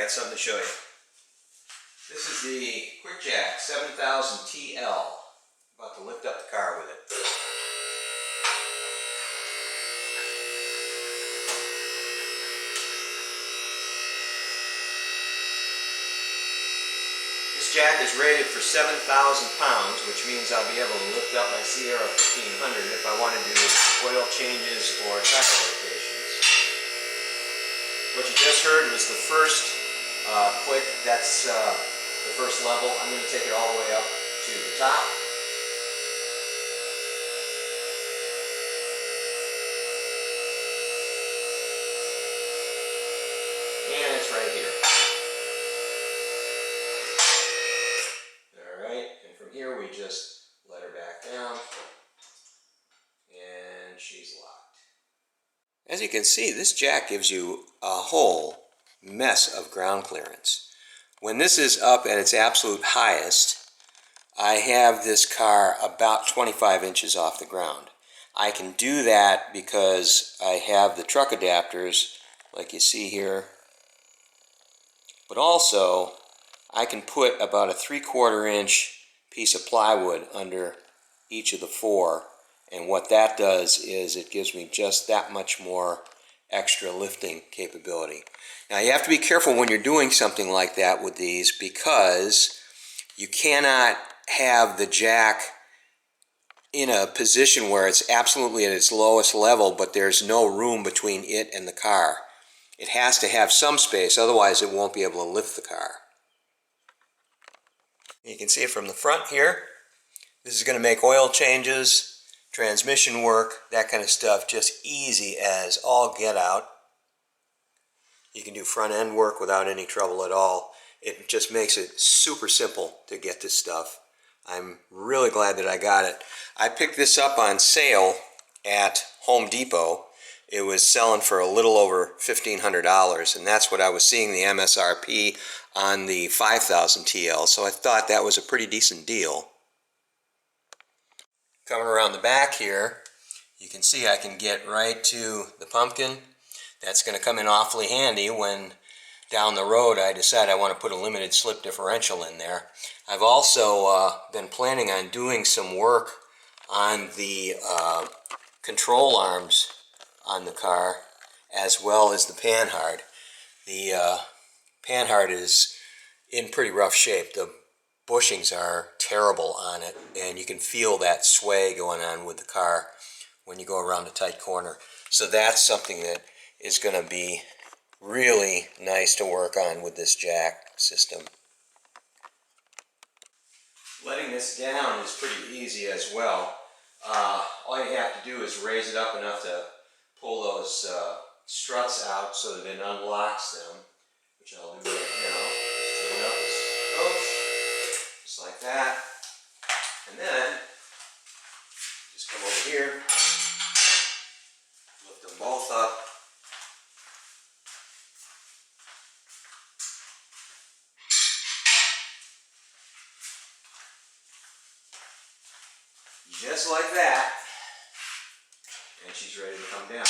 got something to show you. This is the QuickJack 7000 TL. About to lift up the car with it. This jack is rated for 7,000 pounds, which means I'll be able to lift up my Sierra 1500 if I want to do oil changes or tire rotations. What you just heard was the first quick, that's the first level. I'm going to take it all the way up to the top. And it's right here. Alright, and from here we just let her back down. And she's locked. As you can see, this jack gives you a whole mess of ground clearance. When this is up at its absolute highest, I have this car about 25 inches off the ground. I can do that because I have the truck adapters, like you see here, but also I can put about a 3/4 inch piece of plywood under each of the four, and what that does is it gives me just that much more extra lifting capability. Now you have to be careful when you're doing something like that with these, because you cannot have the jack in a position where it's absolutely at its lowest level but there's no room between it and the car. It has to have some space, otherwise it won't be able to lift the car. You can see it from the front here. This is going to make oil changes, transmission work, that kind of stuff just easy as all get out. You can do front end work without any trouble at all. It just makes it super simple to get this stuff. I'm really glad that I got it. I picked this up on sale at Home Depot. It was selling for a little over $1,500, and that's what I was seeing the MSRP on the 5000 TL, so I thought that was a pretty decent deal. Coming around the back here, you can see I can get right to the pumpkin. That's going to come in awfully handy when down the road I decide I want to put a limited slip differential in there. I've also been planning on doing some work on the control arms on the car, as well as the panhard. The panhard is in pretty rough shape. The bushings are terrible on it, and you can feel that sway going on with the car when you go around a tight corner. So that's something that is going to be really nice to work on with this jack system. Letting this down is pretty easy as well. All you have to do is raise it up enough to pull those struts out so that it unlocks them, which I'll do right now. Turn up the scopes, just like that. And then, just come over here, lift them both up. Just like that, and she's ready to come down.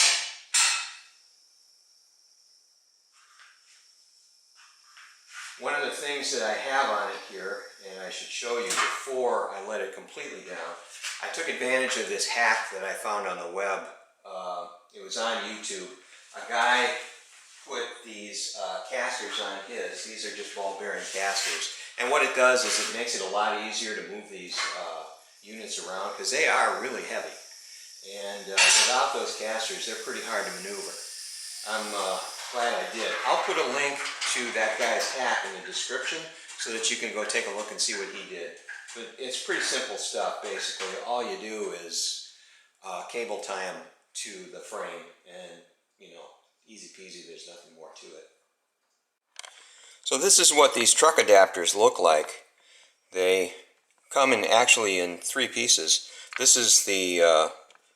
One of the things that I have on it here, and I should show you before I let it completely down, I took advantage of this hack that I found on the web. It was on YouTube. A guy put these casters on his. These are just ball bearing casters. And what it does is it makes it a lot easier to move these units around, because they are really heavy, and without those casters they're pretty hard to maneuver. I'm glad I did. I'll put a link to that guy's hack in the description so that you can go take a look and see what he did. But it's pretty simple stuff. Basically all you do is cable tie them to the frame, and you know, easy peasy, there's nothing more to it. So this is what these truck adapters look like. They come in actually in three pieces. This is the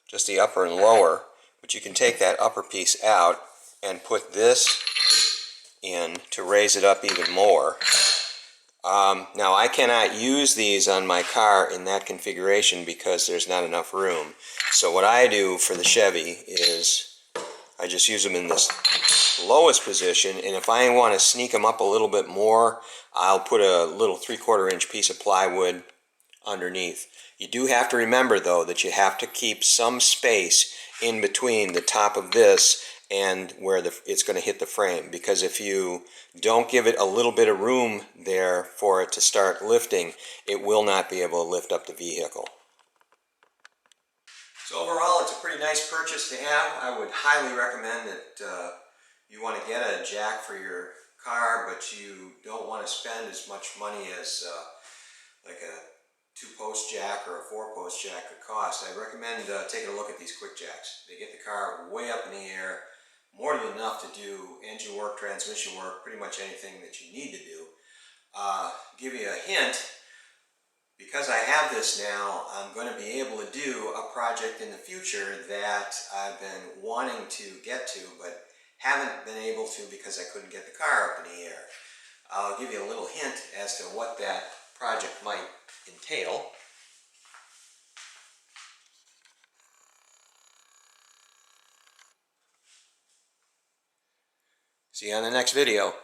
just the upper and lower, but you can take that upper piece out and put this in to raise it up even more. Now I cannot use these on my car in that configuration because there's not enough room. So what I do for the Chevy is I just use them in this lowest position, and if I want to sneak them up a little bit more, I'll put a little 3/4 inch piece of plywood underneath. You do have to remember though that you have to keep some space in between the top of this and where it's going to hit the frame, because if you don't give it a little bit of room there for it to start lifting, it will not be able to lift up the vehicle. So overall, it's a pretty nice purchase to have. I would highly recommend that you want to get a jack for your car, but you don't want to spend as much money as like a 2-post jack or a 4-post jack could cost. I recommend taking a look at these quick jacks. They get the car way up in the air, more than enough to do engine work, transmission work, pretty much anything that you need to do. Give you a hint, because I have this now, I'm going to be able to do a project in the future that I've been wanting to get to, but haven't been able to because I couldn't get the car up in the air. I'll give you a little hint as to what that project might entail. See you on the next video.